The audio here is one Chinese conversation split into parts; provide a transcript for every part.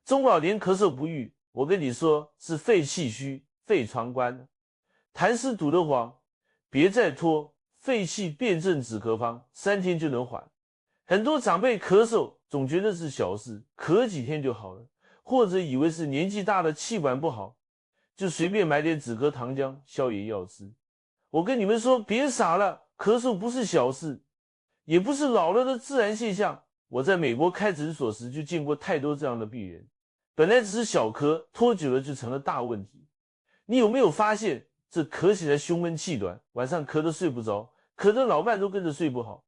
中老年咳嗽不愈，我跟你说是肺气虚、肺疮关。痰湿堵得慌，别再拖，肺气辩证止咳方，3天就能缓。很多长辈咳嗽总觉得是小事，咳几天就好了，或者以为是年纪大了气管不好，就随便买点止咳糖浆、消炎药吃。我跟你们说，别傻了，咳嗽不是小事，也不是老了的自然现象。我在美国开诊所时就见过太多这样的病人，本来只是小咳，拖久了就成了大问题。你有没有发现，这咳起来胸闷气短，晚上咳得睡不着，咳得老伴都跟着睡不好，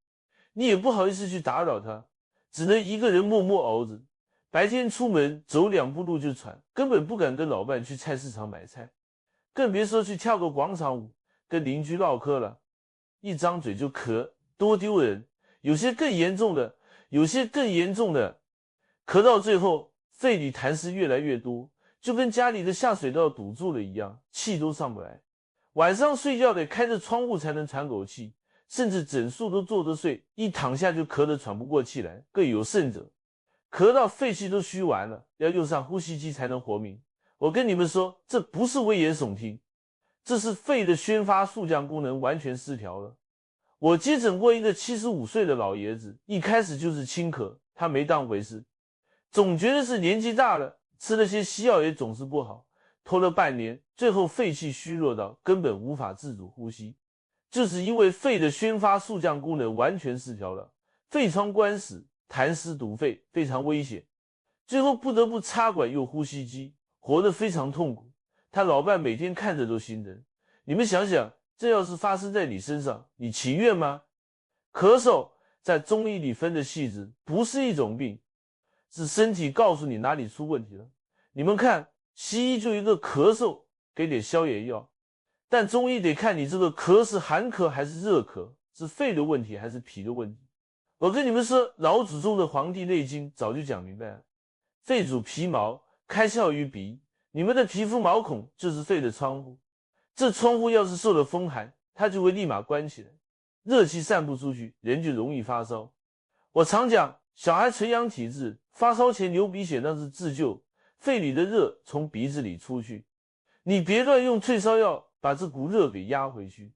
你也不好意思去打扰他，只能一个人默默熬着。白天出门走2步路就喘，根本不敢跟老伴去菜市场买菜，更别说去跳个广场舞跟邻居唠嗑了。一张嘴就咳，多丢人。有些更严重的，咳到最后肺里痰湿越来越多，就跟家里的下水道堵住了一样，气都上不来。晚上睡觉得开着窗户才能喘口气，甚至整宿都坐着睡，一躺下就咳得喘不过气来。更有甚者，咳到肺气都虚完了，要用上呼吸机才能活命。我跟你们说，这不是危言耸听，这是肺的宣发速降功能完全失调了。我接诊过一个75岁的老爷子，一开始就是轻咳，他没当回事，总觉得是年纪大了，吃了些西药也总是不好，拖了半年，最后肺气虚弱到根本无法自主呼吸，就是因为肺的宣发速降功能完全失调了，肺疮关死，痰湿堵肺，非常危险，最后不得不插管用呼吸机，活得非常痛苦。他老伴每天看着都心疼。你们想想，这要是发生在你身上，你情愿吗？咳嗽在中医里分的细致，不是一种病，是身体告诉你哪里出问题了。你们看，西医就一个咳嗽，给点消炎药，但中医得看你这个咳是寒咳还是热咳，是肺的问题还是脾的问题。我跟你们说，老祖宗的《黄帝内经》早就讲明白了，肺主皮毛，开窍于鼻，你们的皮肤毛孔就是肺的窗户，这窗户要是受了风寒，它就会立马关起来，热气散不出去，人就容易发烧。我常讲，小孩纯阳体质，发烧前流鼻血那是自救，肺里的热从鼻子里出去，你别乱用退烧药把这股热给压回去。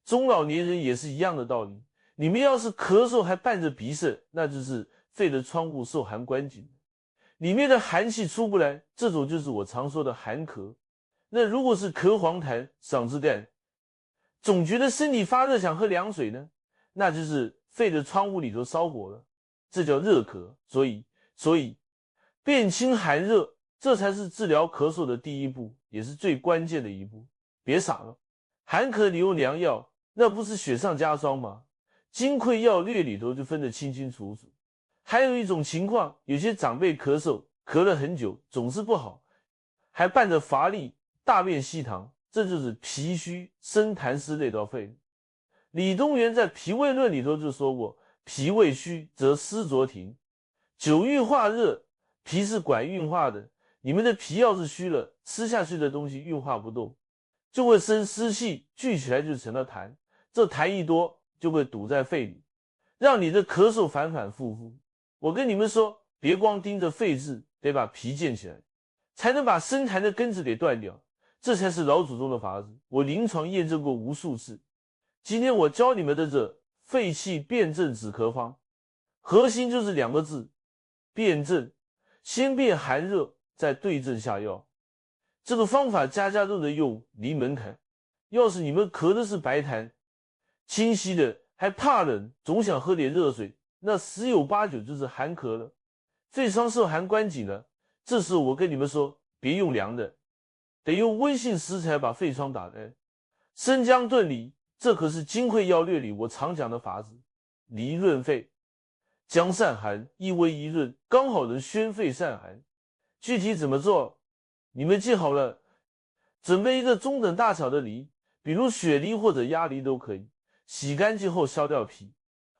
中老年人也是一样的道理，你们要是咳嗽还伴着鼻塞，那就是肺的窗户受寒关紧，里面的寒气出不来，这种就是我常说的寒咳。那如果是咳黄痰、嗓子干，总觉得身体发热想喝凉水呢，那就是肺的窗户里头烧火了，这叫热咳。所以辨清寒热，这才是治疗咳嗽的第一步，也是最关键的一步。别傻了，寒咳你用凉药，那不是雪上加霜吗？金匮要略里头就分得清清楚楚。还有一种情况，有些长辈咳嗽咳了很久，总是不好，还伴着乏力、大便稀溏，这就是脾虚生痰湿累到肺。李东垣在《脾胃论》里头就说过，脾胃虚则湿浊停，久郁化热，脾是管运化的，你们的脾要是虚了，吃下去的东西运化不动，就会生湿气，聚起来就成了痰，这痰一多就会堵在肺里，让你的咳嗽反反复复。我跟你们说，别光盯着肺治，得把脾健起来，才能把生痰的根子给断掉，这才是老祖宗的法子，我临床验证过无数次。今天我教你们的这肺气辩证止咳方，核心就是2个字，辩证，先辨寒热，再对症下药。这个方法家家都能用，离门槛。要是你们咳的是白痰，清晰的还怕冷，总想喝点热水，那10有8九就是寒咳了，肺疮受寒关紧了。这时候我跟你们说，别用凉的，得用温性食材把肺疮打开。生姜炖梨，这可是金匮要略里我常讲的法子，梨润肺，姜散寒，一温一润，刚好能宣肺散寒。具体怎么做，你们记好了，准备一个中等大小的梨，比如雪梨或者鸭梨都可以，洗干净后削掉皮。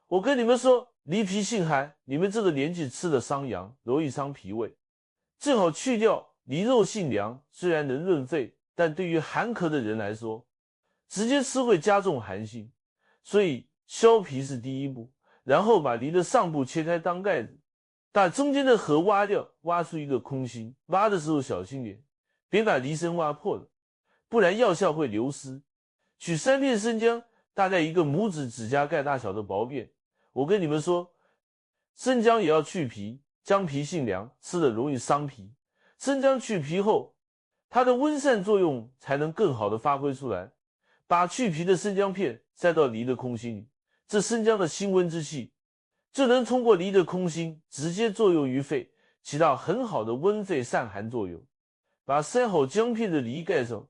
我跟你们说，梨皮性寒，你们这个年纪吃的伤阳，容易伤脾胃，最好去掉。梨肉性凉，虽然能润肺，但对于寒咳的人来说，直接吃会加重寒性，所以削皮是第一步，然后把梨的上部切开当盖子，把中间的核挖掉，挖出一个空心，挖的时候小心点，别把梨身挖破了，不然药效会流失。取3片生姜，大概一个拇指指甲盖大小的薄片。我跟你们说，生姜也要去皮，姜皮性凉，吃了容易伤脾。生姜去皮后，它的温散作用才能更好的发挥出来。把去皮的生姜片塞到梨的空心里，这生姜的辛温之气就能通过梨的空心直接作用于肺，起到很好的温肺散寒作用。把塞好姜片的梨盖上，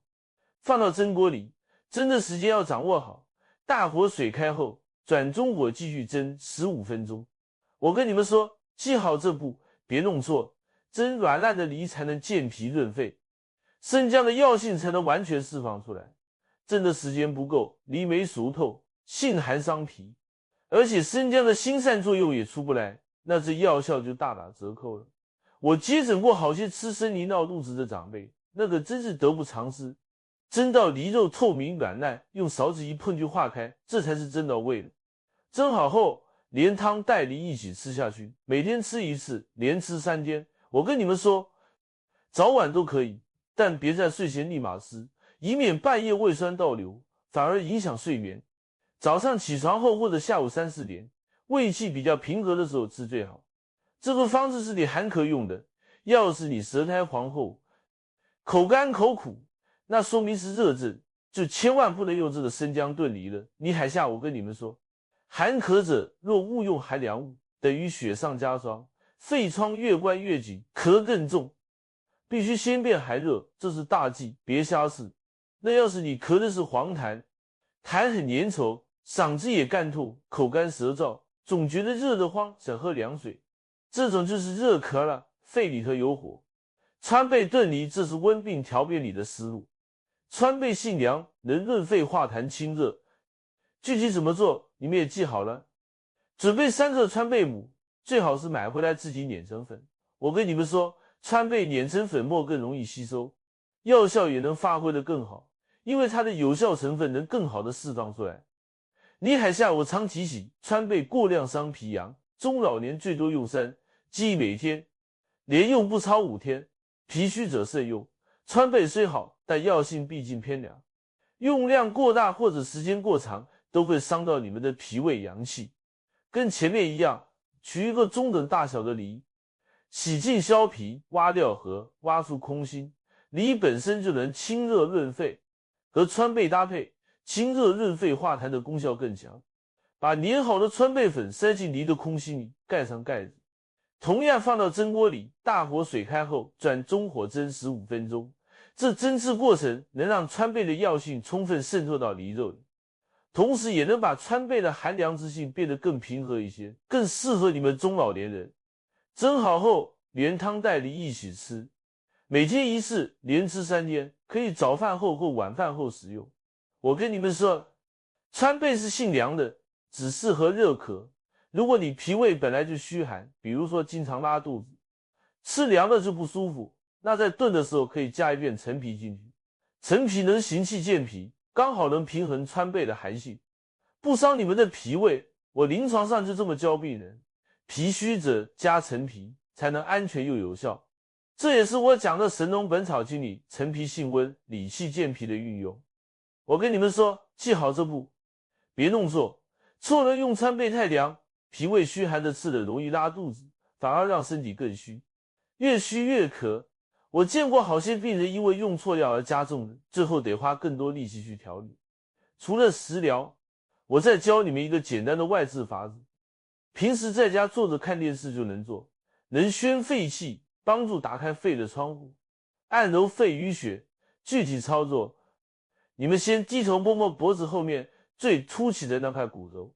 放到蒸锅里，蒸的时间要掌握好，大火水开后转中火继续蒸15分钟。我跟你们说，记好这步，别弄错，蒸软烂的梨才能健脾润肺，生姜的药性才能完全释放出来。蒸的时间不够，梨没熟透，性寒伤脾，而且生姜的辛散作用也出不来，那这药效就大打折扣了。我接诊过好些吃生梨闹肚子的长辈，那个真是得不偿失。蒸到梨肉透明软烂，用勺子一碰就化开，这才是蒸到位的。蒸好后连汤带梨一起吃下去，每天吃一次，连吃3天。我跟你们说，早晚都可以，但别在睡前立马吃，以免半夜胃酸倒流，反而影响睡眠。早上起床后或者下午3、4点，胃气比较平和的时候吃最好。这个方子是你寒咳用的，要是你舌苔黄厚、口干口苦，那说明是热症，就千万不能用这个生姜炖梨了。你海下我跟你们说，寒咳者若误用寒凉物，等于雪上加霜，肺疮越关越紧，咳更重。必须先变寒热，这是大忌，别瞎试。那要是你咳的是黄痰，痰很粘稠，嗓子也干痛，口干舌燥，总觉得热得慌，想喝凉水，这种就是热咳了，肺里头有火。川贝炖梨，这是温病调变里的思路。川贝性凉，能润肺化痰清热。具体怎么做，你们也记好了。准备3克川贝母，最好是买回来自己碾成粉。我跟你们说，川贝碾成粉末更容易吸收，药效也能发挥得更好，因为它的有效成分能更好的释放出来。李海下我常提醒，川贝过量伤脾阳，中老年最多用3，忌每天，连用不超5天，脾虚者慎用。川贝虽好，但药性毕竟偏凉，用量过大或者时间过长，都会伤到你们的脾胃阳气。跟前面一样，取一个中等大小的梨，洗净削皮，挖掉核，挖出空心。梨本身就能清热润肺，和川贝搭配，清热润肺化痰的功效更强。把碾好的川贝粉塞进梨的空心里，盖上盖子，同样放到蒸锅里，大火水开后转中火蒸15分钟。这蒸制过程能让川贝的药性充分渗透到梨肉里，同时也能把川贝的寒凉之性变得更平和一些，更适合你们中老年人。蒸好后连汤带梨一起吃，每天1次，连吃3天，可以早饭后或晚饭后食用。我跟你们说，川贝是性凉的，只适合热咳。如果你脾胃本来就虚寒，比如说经常拉肚子，吃凉的就不舒服，那在炖的时候可以加一片陈皮进去。陈皮能行气健脾，刚好能平衡川贝的寒性，不伤你们的脾胃。我临床上就这么教病人，脾虚者加陈皮，才能安全又有效。这也是我讲的《神农本草经》里陈皮性温、理气健脾的运用。我跟你们说，记好这步，别弄错。错了用川贝太凉，脾胃虚寒的吃了容易拉肚子，反而让身体更虚，越虚越咳。我见过好些病人因为用错药而加重的，最后得花更多力气去调理。除了食疗，我再教你们一个简单的外治法子，平时在家坐着看电视就能做，能宣肺气，帮助打开肺的窗户，按揉肺俞穴。具体操作，你们先低头摸摸脖子后面最凸起的那块骨头，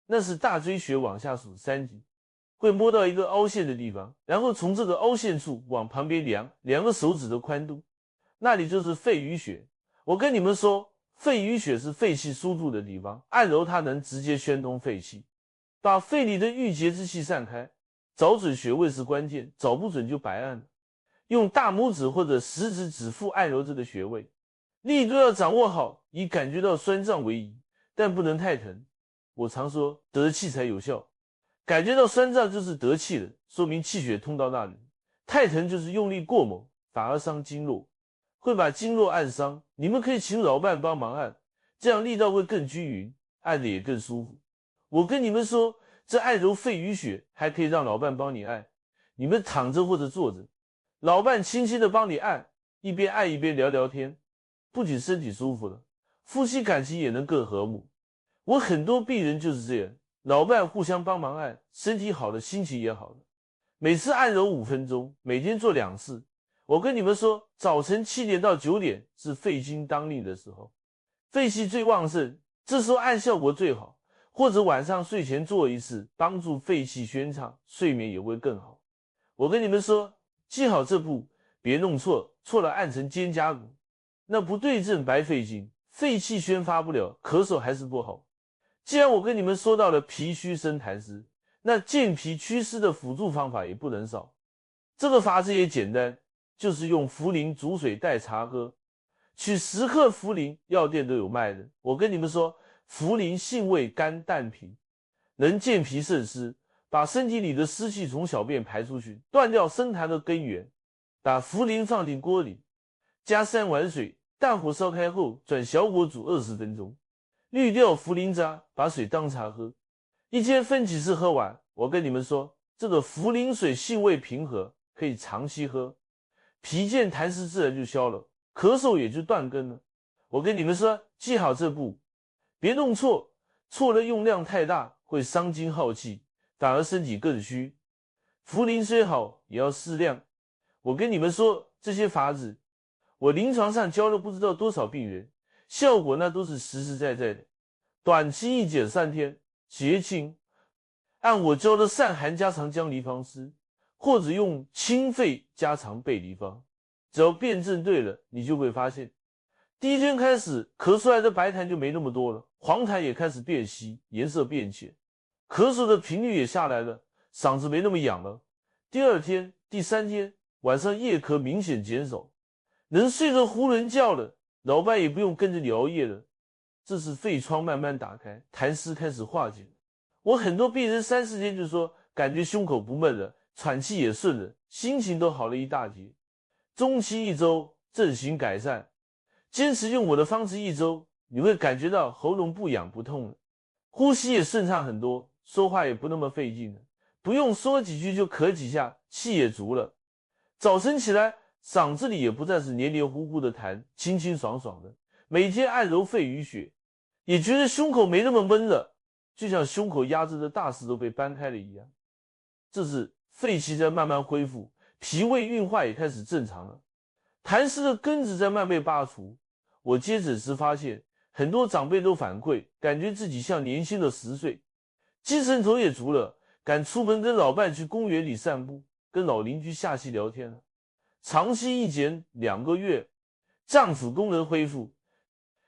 那是大椎穴往下数3级，会摸到一个凹陷的地方，然后从这个凹陷处往旁边量2个手指的宽度，那里就是肺俞穴。我跟你们说，肺俞穴是肺气输注的地方，按揉它能直接宣通肺气，把肺里的郁结之气散开。找准穴位是关键，找不准就白按了。用大拇指或者食指指腹按揉这个穴位，力度要掌握好，以感觉到酸胀为宜，但不能太疼。我常说得气才有效，感觉到酸胀就是得气了，说明气血通到那里。太疼就是用力过猛，反而伤经络，会把经络按伤。你们可以请老伴帮忙按，这样力道会更均匀，按的也更舒服。我跟你们说，这按揉肺俞血还可以让老伴帮你按，你们躺着或者坐着，老伴轻轻的帮你按，一边按一边聊聊天，不仅身体舒服了，夫妻感情也能更和睦。我很多病人就是这样，老伴互相帮忙按，身体好了，心情也好了。每次按揉5分钟，每天做2次。我跟你们说，早晨7点到9点是肺经当令的时候，肺气最旺盛，这时候按效果最好。或者晚上睡前做一次，帮助肺气宣畅，睡眠也会更好。我跟你们说，记好这步，别弄错，错了按成肩胛骨，那不对症白肺经，肺气宣发不了，咳嗽还是不好。既然我跟你们说到了脾虚生痰湿，那健脾祛湿的辅助方法也不能少。这个法子也简单，就是用茯苓煮水代茶喝，取10克茯苓，药店都有卖的。我跟你们说，茯苓性味甘淡平，能健脾渗湿，把身体里的湿气从小便排出去，断掉生痰的根源。把茯苓放进锅里，加3碗水，大火烧开后转小火煮20分钟，滤掉茯苓渣，把水当茶喝。一天分几次喝完。我跟你们说，这个茯苓水性味平和，可以长期喝，脾健痰湿自然就消了，咳嗽也就断根了。我跟你们说，记好这步，别弄错，错了用量太大，会伤筋耗气，反而身体更虚。茯苓虽好，也要适量。我跟你们说，这些法子，我临床上教了不知道多少病人，效果那都是实实在在的。短期1减3天，节庆按我教的散寒加长姜离方施，或者用清肺加长贝离方，只要辩证对了，你就会发现，第1天开始咳出来的白痰就没那么多了，黄痰也开始变稀，颜色变浅，咳嗽的频率也下来了，嗓子没那么痒了。第2天、第3天晚上夜咳明显减少，能睡着囫囵觉了，老伴也不用跟着你熬夜了。这是肺窗慢慢打开，痰湿开始化解。我很多病人3、4天就说感觉胸口不闷了，喘气也顺了，心情都好了一大截。中期1周症型改善，坚持用我的方子1周，你会感觉到喉咙不痒不痛了，呼吸也顺畅很多，说话也不那么费劲了，不用说几句就咳几下，气也足了。早晨起来嗓子里也不再是黏黏糊糊的痰，清清爽爽的。每天按揉肺俞血，也觉得胸口没那么闷了，就像胸口压着的大石头被搬开了一样。这是肺气在慢慢恢复，脾胃运化也开始正常了，痰湿的根子在慢被拔除。我接诊时发现，很多长辈都反馈，感觉自己像年轻了10岁，精神头也足了，敢出门跟老伴去公园里散步，跟老邻居下棋聊天了。长期1减2个月，脏腑功能恢复。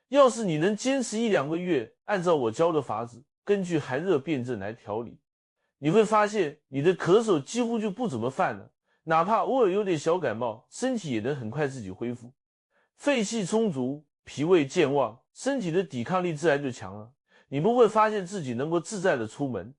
要是你能坚持1、2个月，按照我教的法子，根据寒热辩证来调理，你会发现你的咳嗽几乎就不怎么犯了，哪怕偶尔有点小感冒，身体也能很快自己恢复。肺气充足，脾胃健旺，身体的抵抗力自然就强了。你们会发现自己能够自在的出门，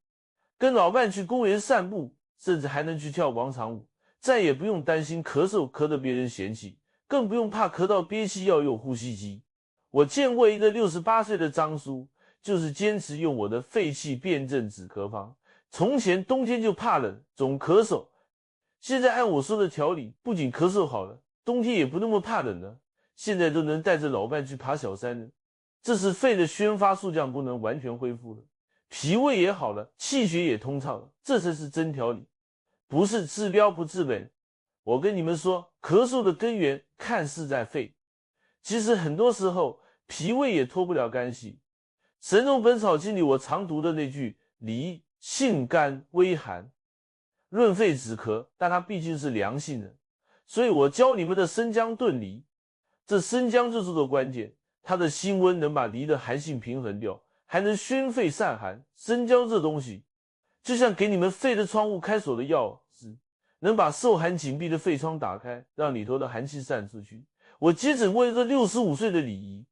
跟老伴去公园散步，甚至还能去跳广场舞，再也不用担心咳嗽咳得别人嫌弃，更不用怕咳到憋气要用呼吸机。我见过一个68岁的张叔，就是坚持用我的肺气辩证止咳方。从前冬天就怕冷，总咳嗽，现在按我说的调理，不仅咳嗽好了，冬天也不那么怕冷了，现在都能带着老伴去爬小山了。这是肺的宣发速降功能完全恢复了，脾胃也好了，气血也通畅了，这才是真调理，不是治标不治本。我跟你们说，咳嗽的根源看似在肺，其实很多时候脾胃也脱不了干系。神农本草经里我常读的那句梨性甘微寒，润肺止咳，但它毕竟是凉性的，所以我教你们的生姜炖梨，这生姜就是个关键，它的辛温能把梨的寒性平衡掉，还能宣肺散寒。生姜这东西就像给你们肺的窗户开锁的钥匙，能把受寒紧闭的肺窗打开，让里头的寒气散出去。我接诊过一个65岁的李姨，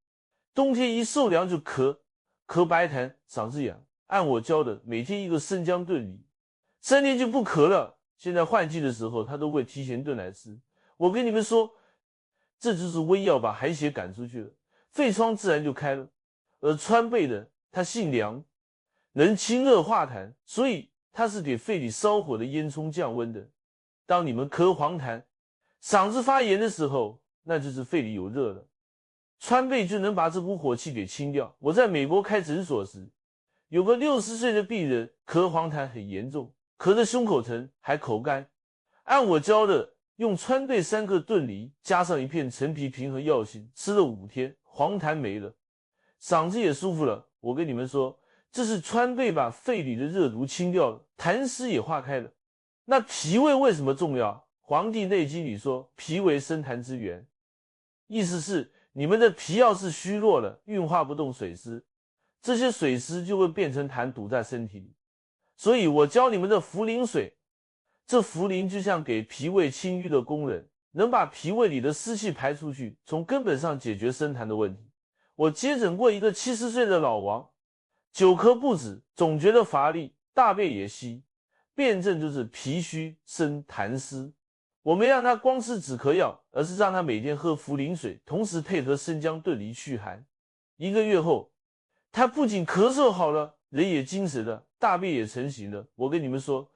冬天一受凉就咳白痰，嗓子痒，按我教的每天一个生姜炖梨， 3天就不咳了。现在换季的时候，他都会提前炖来吃。我跟你们说，这就是威药把寒邪赶出去了，肺疮自然就开了。而川贝的它性凉，能清热化痰，所以它是给肺里烧火的烟囱降温的。当你们咳黄痰、嗓子发炎的时候，那就是肺里有热了，川贝就能把这股火气给清掉。我在美国开诊所时，有个60岁的病人咳黄痰很严重，咳得胸口疼还口干，按我教的用川贝3克炖梨加上1片陈皮平衡药性，吃了5天，黄痰没了，嗓子也舒服了。我跟你们说，这是川贝把肺里的热毒清掉了，痰湿也化开了。那脾胃为什么重要？《黄帝内经》里说，脾为生痰之源，意思是你们的脾要是虚弱了，运化不动水湿，这些水湿就会变成痰堵在身体里。所以我教你们的茯苓水，这茯苓就像给脾胃清淤的工人，能把脾胃里的湿气排出去，从根本上解决生痰的问题。我接诊过一个70岁的老王，久咳不止，总觉得乏力，大便也稀，辩证就是脾虚生痰湿。我没让他光吃止咳药，而是让他每天喝茯苓水，同时配合生姜炖梨祛寒。1个月后，他不仅咳嗽好了，人也精神了，大便也成型了。我跟你们说，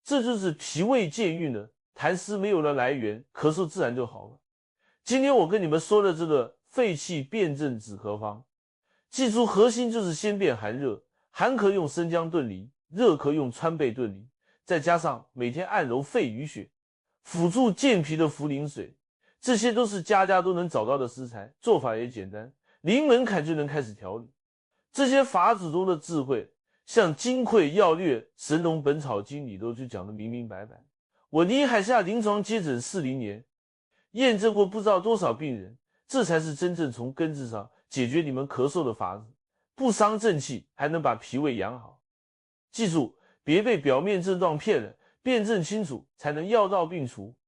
这就是脾胃健运了，痰湿没有了来源，咳嗽自然就好了。今天我跟你们说的这个肺气辩证止咳方，记住核心就是先辨寒热，寒咳用生姜炖梨，热咳用川贝炖梨，再加上每天按揉肺俞穴，辅助健脾的茯苓水，这些都是家家都能找到的食材，做法也简单，零门槛就能开始调理。这些法子中的智慧，像金匮要略、神农本草经里头就讲得明明白白。我离海下临床接诊40年，验证过不知道多少病人，这才是真正从根治上解决你们咳嗽的法子，不伤正气，还能把脾胃养好。记住，别被表面症状骗了，辨证清楚，才能药到病除。